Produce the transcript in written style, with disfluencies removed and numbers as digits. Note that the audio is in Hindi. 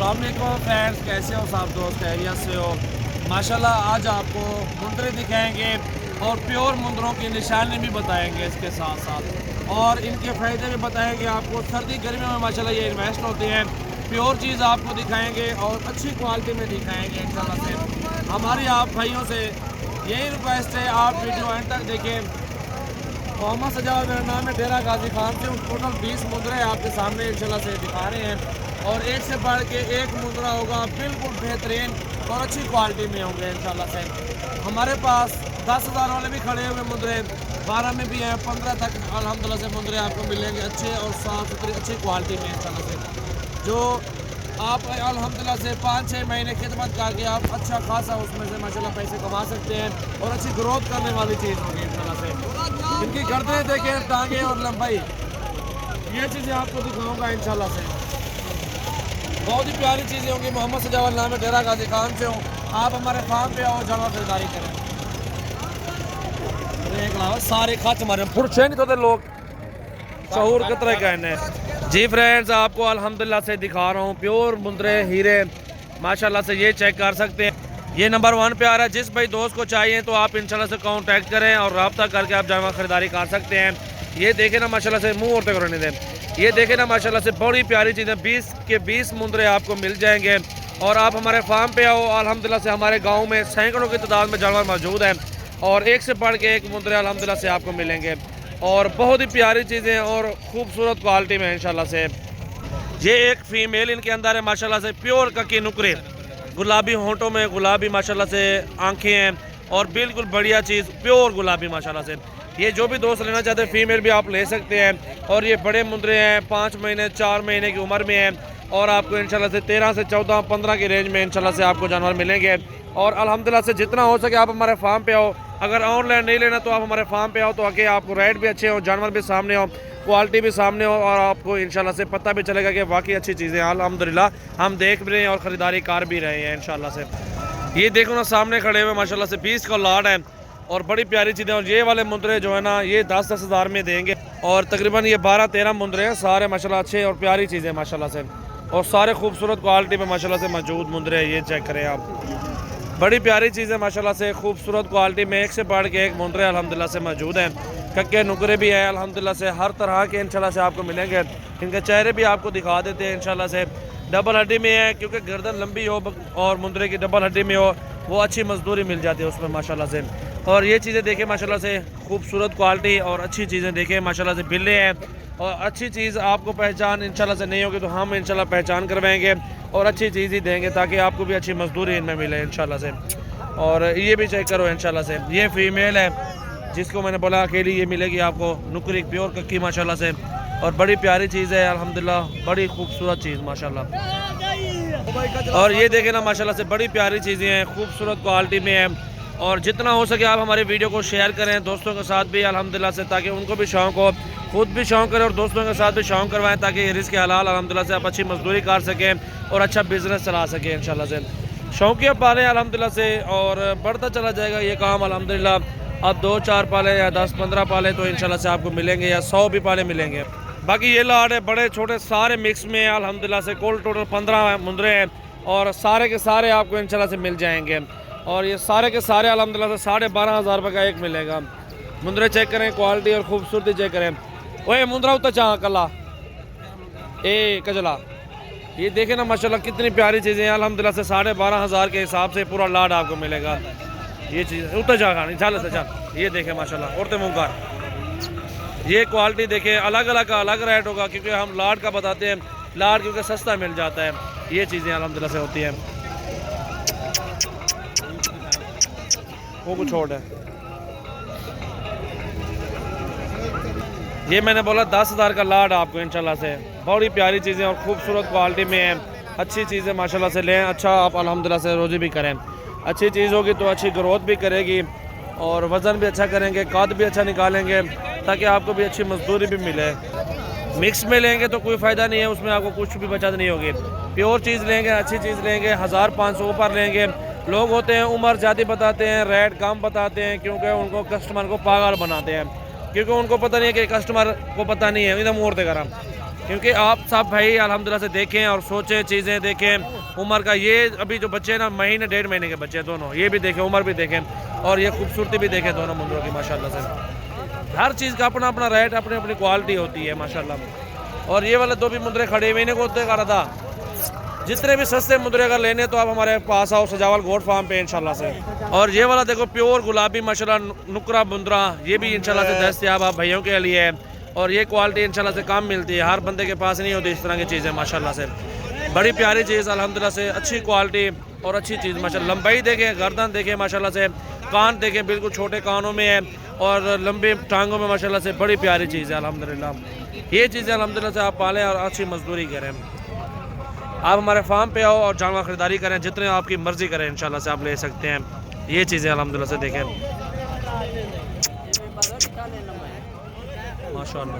अस्सलाम वालेकुम फ्रेंड्स, कैसे हो सब दोस्त? खैरियत से हो? माशाल्लाह आज आपको मुंदरे दिखाएंगे और प्योर मुंदरों की निशानी भी बताएंगे इसके साथ साथ, और इनके फ़ायदे भी बताएंगे आपको। सर्दी गर्मियों में माशाल्लाह ये इन्वेस्ट होते हैं। प्योर चीज़ आपको दिखाएंगे और अच्छी क्वालिटी में दिखाएंगे इंशाल्लाह से। हमारी आप भाइयों से यही रिक्वेस्ट है, आप वीडियो एंड तक देखें। मोहम्मद सजाद मेरा नाम है, डेरा गाजी खान से। टोटल 20 मुंदरे आपके सामने इंशाल्लाह से दिखा रहे हैं, और एक से बढ़ के एक मुंदरा होगा बिल्कुल बेहतरीन और अच्छी क्वालिटी में होंगे इंशाल्लाह से। हमारे पास 10,000 वाले भी खड़े हुए मुंदरे, 12 में भी हैं, 15 तक अल्हम्दुलिल्लाह से मुंदरे आपको मिलेंगे अच्छे और साफ़ सुथरी अच्छी क्वालिटी में इंशाल्लाह से। जो आप अल्हम्दुलिल्लाह से 5-6 महीने खिदमत करके आप अच्छा खासा उसमें से माशाल्लाह पैसे कमा सकते हैं, और अच्छी ग्रोथ करने वाली चीज़ होगी इंशाल्लाह से। इनकी गर्दनें देखें, टांगे और लंबाई, ये चीज़ें आपको दिखाऊंगा इंशाल्लाह से। बहुत ही प्यारी चीज़ें होंगी। मोहम्मद सजावल नाम है, डेरा गाजी खान से हूँ। आप हमारे फार्म पे आओ, जानवर खरीदारी करें। देख लो सारे खच हमारे फुर्छे नहीं तो लोग शहूर कितने कहने। जी फ्रेंड्स, आपको अल्हम्दुलिल्लाह से दिखा रहा हूँ प्योर मुंदरे हीरे माशाल्लाह से। ये चेक कर सकते हैं, ये नंबर 1 पे आ रहा है। जिस भाई दोस्त को चाहिए तो आप इंशाल्लाह से कांटेक्ट करें और रब्ता करके आप जानवर खरीदारी कर सकते हैं। ये देखें ना माशाल्लाह से, मुँह और तक रहने दें। ये देखें ना माशाल्लाह से, बड़ी प्यारी चीज़ें 20 के 20 मुंदरे आपको मिल जाएंगे। और आप हमारे फार्म पे आओ, अल्हम्दुलिल्लाह से हमारे गांव में सैकड़ों की तादाद में जानवर मौजूद हैं, और एक से बढ़ के एक मुंदरे अल्हम्दुलिल्लाह से आपको मिलेंगे, और बहुत ही प्यारी चीज़ें और खूबसूरत क्वालिटी में इंशाल्लाह से। ये एक फ़ीमेल इनके अंदर है माशाल्लाह से, प्योर ककी नुकरे, गुलाबी होंठों में गुलाबी माशाल्लाह से आँखें हैं, और बिल्कुल बढ़िया चीज़ प्योर गुलाबी माशाल्लाह से। ये जो भी दोस्त लेना चाहते हैं फीमेल भी आप ले सकते हैं। और ये बड़े मुंदरे हैं, 5 महीने 4 महीने की उम्र में हैं, और आपको इंशाल्लाह से 13 से 14 15 की रेंज में इंशाल्लाह से आपको जानवर मिलेंगे। और अल्हम्दुलिल्लाह से जितना हो सके आप हमारे फार्म पे आओ। अगर ऑनलाइन नहीं लेना तो आप हमारे फार्म पे आओ, तो आगे आपको रेट भी अच्छे हो, जानवर भी सामने हो, क्वालिटी भी सामने हो, और आपको इंशाल्लाह से पता भी चलेगा कि वाकई अच्छी चीज़ें अल्हम्दुलिल्लाह हम देख भी रहे हैं और ख़रीदारी कर भी रहे हैं इंशाल्लाह से। ये देखो ना सामने खड़े हुए माशाल्लाह से 20 का लाड है, और बड़ी प्यारी चीज़ें। और ये वाले मुंदरे जो है ना, ये 10-10 हज़ार में देंगे, और तकरीबन ये 12-13 मुंदरे हैं, सारे माशाल्लाह अच्छे और प्यारी चीज़ें माशाल्लाह से, और सारे खूबसूरत क्वालिटी में माशाल्लाह से मौजूद मुंदरे हैं। ये चेक करें आप, बड़ी प्यारी चीज़ें माशाल्लाह से, खूबसूरत क्वालिटी में एक से बढ़ के एक मुंदरे अल्हम्दुलिल्लाह से मौजूद हैं। कक्के नुकरे भी हैं अल्हम्दुलिल्लाह से, हर तरह के इंशाल्लाह से आपको मिलेंगे। इनके चेहरे भी आपको दिखा देते हैं इंशाल्लाह से। डबल हड्डी में है, क्योंकि गर्दन लंबी हो और मुंदरे की डबल हड्डी में हो, वो अच्छी मजदूरी मिल जाती है उसमें माशाल्लाह से। और ये चीज़ें देखें माशाल्लाह से, खूबसूरत क्वालिटी और अच्छी चीज़ें देखें माशाल्लाह से। बिल्ले हैं, और अच्छी चीज़ आपको पहचान इंशाल्लाह से नहीं होगी तो हम इंशाल्लाह पहचान करवाएंगे, और अच्छी चीज़ ही देंगे ताकि आपको भी अच्छी मजदूरी इनमें मिले इंशाल्लाह से। और ये भी चेक करो इंशाल्लाह से, ये फ़ीमेल है जिसको मैंने बोला अकेली ये मिलेगी आपको, नुकरी प्योर कक्की माशाल्लाह से, और बड़ी प्यारी चीज़ है अल्हम्दुलिल्लाह, बड़ी खूबसूरत चीज़ माशाल्लाह। और ये देखें ना माशाल्लाह से, बड़ी प्यारी चीज़ें हैं, खूबसूरत क्वालिटी में है। और जितना हो सके आप हमारी वीडियो को शेयर करें दोस्तों के साथ भी अल्हम्दुलिल्लाह से, ताकि उनको भी शौक़ हो, खुद भी शौक़ करें और दोस्तों के साथ भी शौक़ करवाएं, ताकि रिज़्क़ हलाल अल्हम्दुलिल्लाह से आप अच्छी मजदूरी कर सकें और अच्छा बिज़नेस चला सकें इंशाल्लाह से। शौकिया पालें अल्हम्दुलिल्लाह से, और बढ़ता चला जाएगा ये काम अल्हम्दुलिल्लाह। आप 2-4 पालें या 10-15 पालें तो इंशाल्लाह से आपको मिलेंगे, या 100 भी पाले मिलेंगे। बाकी ये लाड है, बड़े छोटे सारे मिक्स में अल्हम्दुलिल्लाह से। कुल टोटल 15 मुंदरे हैं, और सारे के सारे आपको इंशाल्लाह से मिल जाएंगे। और ये सारे के सारे अल्हम्दुलिल्लाह से 12,500 रुपये का एक मिलेगा। मुंदरे चेक करें, क्वालिटी और खूबसूरती चेक करें। ओए मुंदरा उतर चाह कला ए कजला, ये देखें ना माशाल्लाह कितनी प्यारी चीज़ें हैं अल्हम्दुलिल्लाह से। 12,500 के हिसाब से पूरा लाड आपको मिलेगा। ये चीज़ उतर जा खानी चल से चल। ये देखें माशाल्लाह, उड़ते मुँह कर, ये क्वालिटी देखें। अलग अलग का अलग रेट होगा, क्योंकि हम लाड का बताते हैं, लाड क्योंकि सस्ता मिल जाता है। ये चीज़ें अल्हम्दुलिल्लाह से होती हैं। वो कुछ छोड़ है, ये मैंने बोला 10,000 का लाड आपको इंशाल्लाह से। बड़ी प्यारी चीज़ें और खूबसूरत क्वालिटी में हैं, अच्छी चीज़ें माशाल्लाह से लें। अच्छा आप अल्हम्दुलिल्लाह से रोज़ी भी करें, अच्छी चीज़ होगी तो अच्छी ग्रोथ भी करेगी, और वज़न भी अच्छा करेंगे, कद भी अच्छा निकालेंगे, ताकि आपको भी अच्छी मजदूरी भी मिले। मिक्स में लेंगे तो कोई फ़ायदा नहीं है, उसमें आपको कुछ भी बचत नहीं होगी। प्योर चीज़ लेंगे, अच्छी चीज़ लेंगे, 1,500 ऊपर लेंगे। लोग होते हैं उम्र ज़्यादा बताते हैं, रेट कम बताते हैं, क्योंकि उनको कस्टमर को पागल बनाते हैं, क्योंकि उनको पता नहीं है कि कस्टमर को पता नहीं है। इधर मोड़ते करा क्योंकि आप सब भाई अल्हम्दुलिल्लाह से देखें और सोचें, चीज़ें देखें। उम्र का ये अभी जो बच्चे हैं ना, महीने 1.5 महीने के बच्चे हैं दोनों, ये भी देखें, उम्र भी देखें और ये खूबसूरती भी देखें दोनों मुंदरों की माशाल्लाह से। हर चीज़ का अपना अपना रेट, अपनी अपनी क्वालिटी होती है माशाल्लाह। और ये वाले 2 भी मुंदरे खड़े हुए इन्हें को कर रहा था। जितने भी सस्ते मुंदरे अगर लेने तो आप हमारे पास आओ सजावल गोट फार्म पे इंशाल्लाह से। और ये वाला देखो प्योर गुलाबी माशाल्लाह नुकरा मुंदरा, ये भी इंशाल्लाह से दस्तयाब आप भाइयों के लिए है। और ये क्वालिटी इंशाल्लाह से कम मिलती है, हर बंदे के पास नहीं होती इस तरह की चीज़ें माशाल्लाह से। बड़ी प्यारी चीज़ अल्हम्दुलिल्लाह से, अच्छी क्वालिटी और अच्छी चीज़ माशाल्लाह। लंबाई देखें, गर्दन देखें माशाल्लाह से, कान देखें बिल्कुल छोटे कानों में है और लंबे टांगों में माशाल्लाह से, बड़ी प्यारी चीज़ है अल्हम्दुलिल्लाह। ये चीज़ें अल्हम्दुलिल्लाह से आप पालें और अच्छी मजदूरी करें। आप हमारे फार्म पे आओ और जानवर ख़रीदारी करें, जितने आपकी मर्ज़ी करें इंशाल्लाह से आप ले सकते हैं। ये चीज़ें अल्हम्दुलिल्लाह से देखें माशाल्लाह।